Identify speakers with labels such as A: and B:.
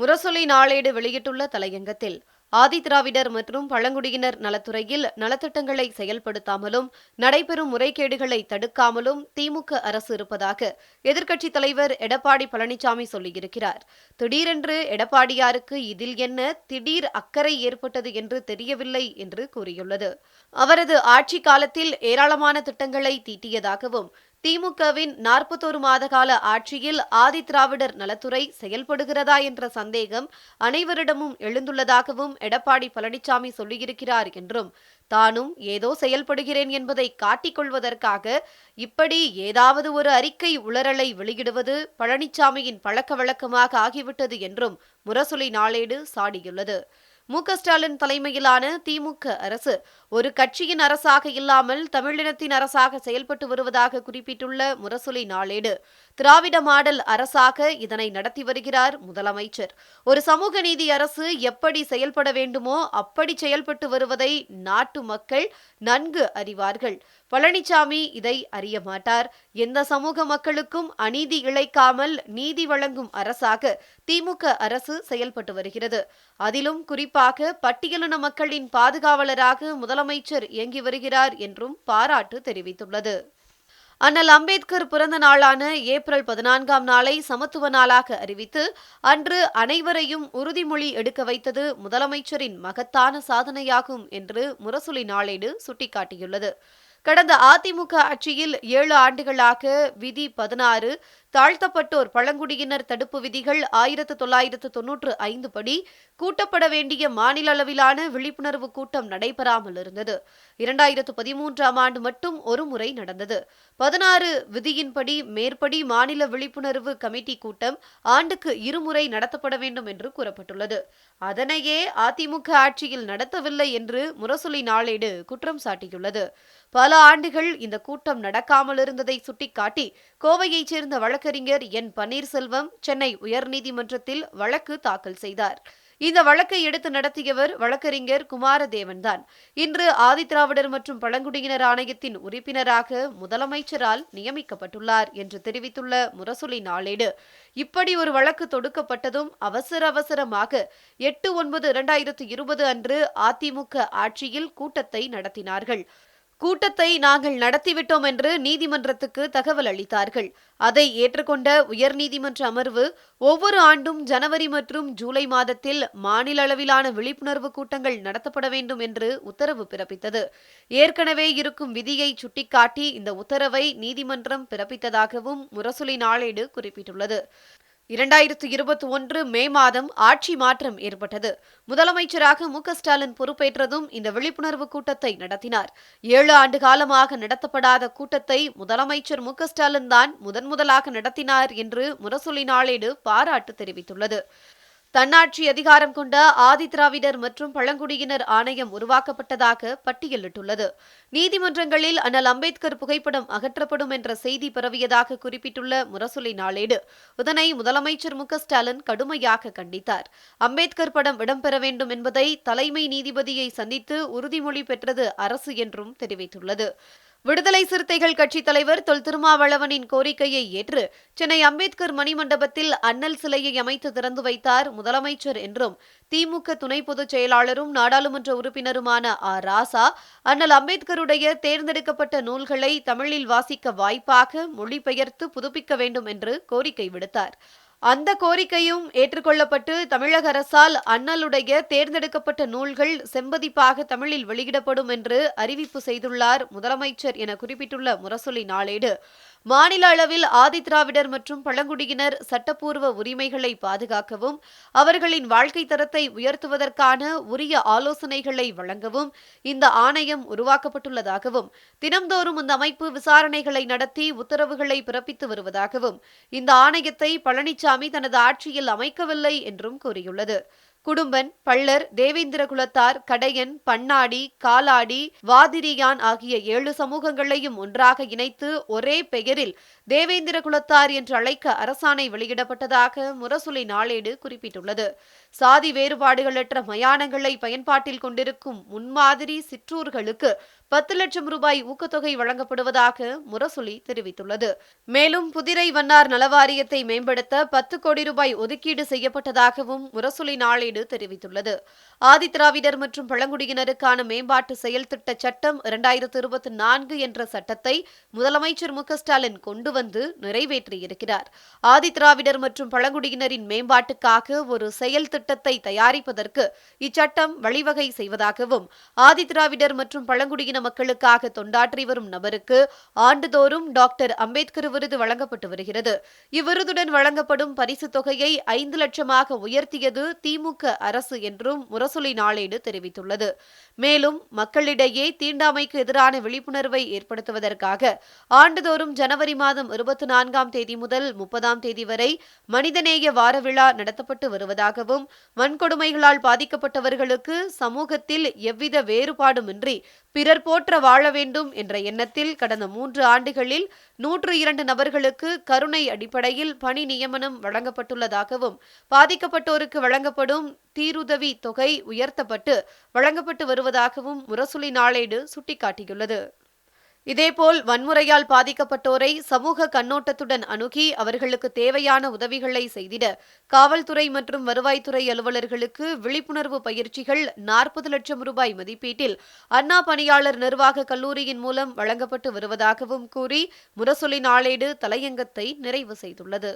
A: முரசொலி நாளேடு வெளியிட்டுள்ள தலையங்கத்தில் ஆதிதிராவிடர் மற்றும் பழங்குடியினர் நலத்துறையில் நலத்திட்டங்களை செயல்படுத்தாமலும் நடைபெறும் முறைகேடுகளை தடுக்காமலும் திமுக அரசு இருப்பதாக எதிர்க்கட்சித் தலைவர் எடப்பாடி பழனிசாமி சொல்லியிருக்கிறார். திடீரென்று எடப்பாடியாருக்கு இதில் என்ன திடீர் அக்கறை ஏற்பட்டது என்று தெரியவில்லை என்று கூறியுள்ளது. அவரது ஆட்சி காலத்தில் ஏராளமான திட்டங்களை தீட்டியதாகவும் திமுகவின் 41 மாத கால ஆட்சியில் ஆதிதிராவிடர் நலத்துறை செயல்படுகிறதா என்ற சந்தேகம் அனைவரிடமும் எழுந்துள்ளதாகவும் எடப்பாடி பழனிசாமி சொல்லியிருக்கிறார் என்றும், தானும் ஏதோ செயல்படுகிறேன் என்பதை காட்டிக் கொள்வதற்காக இப்படி ஏதாவது ஒரு அறிக்கை உளறலை வெளியிடுவது பழனிசாமியின் பழக்க வழக்கமாக ஆகிவிட்டது என்றும் முரசொலி நாளேடு சாடியுள்ளது. மு.க.ஸ்டாலின் தலைமையிலான திமுக அரசு ஒரு கட்சியின் அரசாக இல்லாமல் தமிழினத்தின் அரசாக செயல்பட்டு வருவதாக குறிப்பிட்டுள்ள முரசொலி நாளேடு, திராவிட மாடல் அரசாக இதனை நடத்தி வருகிறார் முதலமைச்சர். ஒரு சமூக நீதி அரசு எப்படி செயல்பட வேண்டுமோ அப்படி செயல்பட்டு வருவதை நாட்டு மக்கள் நன்கு அறிவார்கள். பழனிசாமி இதை அறிய மாட்டார். எந்த சமூக மக்களுக்கும் அநீதி இழைக்காமல் நீதி வழங்கும் அரசாக திமுக அரசு செயல்பட்டு வருகிறது. அதிலும் குறிப்பாக பட்டியலின மக்களின் பாதுகாவலராக முதலமைச்சர் இயங்கி வருகிறார் என்றும் பாராட்டு தெரிவித்துள்ளது. அண்ணல் அம்பேத்கர் பிறந்த நாளான ஏப்ரல் 14ஆம் நாளை சமத்துவ நாளாக அறிவித்து அன்று அனைவரையும் உறுதிமொழி எடுக்க வைத்தது முதலமைச்சரின் மகத்தான சாதனையாகும் என்று முரசொலி நாளேடு சுட்டிக்காட்டியுள்ளது. கடந்த அதிமுக ஆட்சியில் 7 ஆண்டுகளாக விதி 16 தாழ்த்தப்பட்டோர் பழங்குடியினர் தடுப்பு விதிகள் 1995 படி கூட்டப்பட வேண்டிய மாநில அளவிலான விழிப்புணர்வு கூட்டம் நடைபெறாமல் இருந்தது. 2013ஆம் ஆண்டு மட்டும் ஒரு முறை நடந்தது. 16 விதியின்படி மேற்படி மாநில விழிப்புணர்வு கமிட்டி கூட்டம் ஆண்டுக்கு 2 முறை நடத்தப்பட வேண்டும் என்று கூறப்பட்டுள்ளது. அதனையே அதிமுக ஆட்சியில் நடத்தவில்லை என்று முரசொலி நாளேடு குற்றம் சாட்டியுள்ளது. பல ஆண்டுகள் இந்த கூட்டம் நடக்காமல் இருந்ததை சுட்டிக்காட்டி கோவையைச் சேர்ந்த வழக்கறிஞர் என். பன்னீர்செல்வம் சென்னை உயர்நீதிமன்றத்தில் வழக்கு தாக்கல் செய்தார். இந்த வழக்கை எடுத்து நடத்தியவர் வழக்கறிஞர் குமாரதேவன்தான். இன்று ஆதிதிராவிடர் மற்றும் பழங்குடியினர் ஆணையத்தின் உறுப்பினராக முதலமைச்சரால் நியமிக்கப்பட்டுள்ளார் என்று தெரிவித்துள்ள முரசொலி நாளேடு, இப்படி ஒரு வழக்கு தொடுக்கப்பட்டதும் அவசரமாக 8/9/2020 அன்று அதிமுக ஆட்சியில் கூட்டத்தை நடத்தினார்கள். கூட்டத்தை நாங்கள் நடத்திவிட்டோம் என்று நீதிமன்றத்துக்கு தகவல் அளித்தார்கள். அதை ஏற்றுக்கொண்ட உயர்நீதிமன்ற அமர்வு ஒவ்வொரு ஆண்டும் ஜனவரி மற்றும் ஜூலை மாதத்தில் மாநில அளவிலான விழிப்புணர்வு கூட்டங்கள் நடத்தப்பட வேண்டும் என்று உத்தரவு பிறப்பித்தது. ஏற்கனவே இருக்கும் விதியை சுட்டிக்காட்டி இந்த உத்தரவை நீதிமன்றம் பிறப்பித்ததாகவும் முரசொலி நாளேடு குறிப்பிட்டுள்ளது. 2021 மே மாதம் ஆட்சி மாற்றம் ஏற்பட்டது. முதலமைச்சராக மு.க.ஸ்டாலின் பொறுப்பேற்றதும் இந்த விழிப்புணர்வு கூட்டத்தை நடத்தினார். 7 ஆண்டு காலமாக நடத்தப்படாத கூட்டத்தை முதலமைச்சர் மு.க.ஸ்டாலின் தான் முதன்முதலாக நடத்தினார் என்று முரசொலி நாளேடு பாராட்டு தெரிவித்துள்ளது. தன்னாட்சி அதிகாரம் கொண்ட ஆதிதிராவிடர் மற்றும் பழங்குடியினர் ஆணையம் உருவாக்கப்பட்டதாக பட்டியலிட்டுள்ளது. நீதிமன்றங்களில் அண்ணல் அம்பேத்கர் புகைப்படம் அகற்றப்படும் என்ற செய்தி பரவியதாக குறிப்பிட்டுள்ள முரசொலி நாளேடு, இதனை முதலமைச்சர் மு.க.ஸ்டாலின் கடுமையாக கண்டித்தார். அம்பேத்கர் படம் இடம்பெற வேண்டும் என்பதை தலைமை நீதிபதியை சந்தித்து உறுதிமொழி பெற்றது அரசு என்றும் தெரிவித்துள்ளது. விடுதலை சிறுத்தைகள் கட்சித் தலைவர் தொல் திருமாவளவனின் கோரிக்கையை ஏற்று சென்னை அம்பேத்கர் மணிமண்டபத்தில் அண்ணல் சிலையை அமைத்து திறந்து வைத்தார் முதலமைச்சர் என்றும், திமுக துணை பொதுச் செயலாளரும் நாடாளுமன்ற உறுப்பினருமான ராசா அண்ணல் அம்பேத்கருடைய தேர்ந்தெடுக்கப்பட்ட நூல்களை தமிழில் வாசிக்க வாய்ப்பாக மொழிபெயர்த்து புதுப்பிக்க வேண்டும் என்று கோரிக்கை விடுத்தார். அந்த கோரிக்கையும் ஏற்றுக்கொள்ளப்பட்டு தமிழக அரசால் அண்ணலுடைய தேர்ந்தெடுக்கப்பட்ட நூல்கள் செம்பதிப்பாக தமிழில் வெளியிடப்படும் என்று அறிவிப்பு செய்துள்ளார் முதலமைச்சர் என குறிப்பிட்டுள்ள முரசொலி நாளேடு, மாநில அளவில் ஆதிதிராவிடர் மற்றும் பழங்குடியினர் சட்டப்பூர்வ உரிமைகளை பாதுகாக்கவும் அவர்களின் வாழ்க்கை தரத்தை உயர்த்துவதற்கான உரிய ஆலோசனைகளை வழங்கவும் இந்த ஆணையம் உருவாக்கப்பட்டுள்ளதாகவும், தினம்தோறும் இந்த அமைப்பு விசாரணைகளை நடத்தி உத்தரவுகளை பிறப்பித்து வருவதாகவும், இந்த ஆணையத்தை பழனிசாமி தனது ஆட்சியில் அமைக்கவில்லை என்றும் கூறியுள்ளது. குடும்பன், பள்ளர், தேவேந்திர குலத்தார், கடையன், பண்ணாடி, காலாடி, வாதிரியான் ஆகிய 7 சமூகங்களையும் ஒன்றாக இணைத்து ஒரே பெயரில் தேவேந்திர குலத்தார் என்று அழைக்க அரசாணை வெளியிடப்பட்டதாக முரசொலி நாளேடு குறிப்பிட்டுள்ளது. சாதி வேறுபாடுகளற்ற மயானங்களை பயன்பாட்டில் கொண்டிருக்கும் முன்மாதிரி சிற்றூர்களுக்கு 10 லட்சம் ரூபாய் ஊக்கத்தொகை வழங்கப்படுவதாக முரசொலி தெரிவித்துள்ளது. மேலும் புதிரை வண்ணார் நலவாரியத்தை மேம்படுத்த 10 கோடி ரூபாய் ஒதுக்கீடு செய்யப்பட்டதாகவும் முரசொலி நாளேடு தெரிவித்துள்ளது. ஆதிதிராவிடர் மற்றும் பழங்குடியினருக்கான மேம்பாட்டு செயல் திட்ட சட்டம் 2024 என்ற சட்டத்தை முதலமைச்சர் மு.க.ஸ்டாலின் கொண்டு வந்து நிறைவேற்றியிருக்கிறார். ஆதிதிராவிடர் மற்றும் பழங்குடியினரின் மேம்பாட்டுக்காக ஒரு செயல் திட்டத்தை தயாரிப்பதற்கு இச்சட்டம் வழிவகை செய்வதாகவும், ஆதிதிராவிடர் மற்றும் பழங்குடியின மக்களுக்காக தொண்டாற்றி வரும் நபருக்கு ஆண்டுதோறும் டாக்டர் அம்பேத்கர் விருது வழங்கப்பட்டு வருகிறது. இவ்விருதுடன் வழங்கப்படும் பரிசுத் தொகையை 5 லட்சமாக உயர்த்தியது திமுக அரசு என்றும் முரசொலி நாளேடு தெரிவித்துள்ளது. மேலும் மக்களிடையே தீண்டாமைக்கு எதிரான விழிப்புணர்வை ஏற்படுத்துவதற்காக ஆண்டுதோறும் ஜனவரி மாதம் 24ஆம் தேதி முதல் 30ஆம் தேதி வரை மனிதநேய வார விழா நடத்தப்பட்டு வருவதாகவும், வன்கொடுமைகளால் பாதிக்கப்பட்டவர்களுக்கு சமூகத்தில் எவ்வித வேறுபாடுமின்றி பிறர் போற்ற வாழ வேண்டும் என்ற எண்ணத்தில் கடந்த 3 ஆண்டுகளில் 102 நபர்களுக்கு கருணை அடிப்படையில் பணி நியமனம் வழங்கப்பட்டுள்ளதாகவும், பாதிக்கப்பட்டோருக்கு வழங்கப்படும் தீருதவி தொகை உயர்த்தப்பட்டு வழங்கப்பட்டு வருவதாகவும் முரசொலி நாளேடு சுட்டிக்காட்டியுள்ளது. இதேபோல் வன்முறையால் பாதிக்கப்பட்டோரை சமூக கண்ணோட்டத்துடன் அணுகி அவர்களுக்கு தேவையான உதவிகளை செய்திட காவல்துறை மற்றும் வருவாய்த்துறை அலுவலர்களுக்கு விழிப்புணர்வு பயிற்சிகள் 40 லட்சம் ரூபாய் மதிப்பீட்டில் அண்ணா பணியாளர் நிர்வாக கல்லூரியின் மூலம் வழங்கப்பட்டு வருவதாகவும் கூறி முரசொலி நாளேடு தலையங்கத்தை நிறைவு செய்துள்ளது.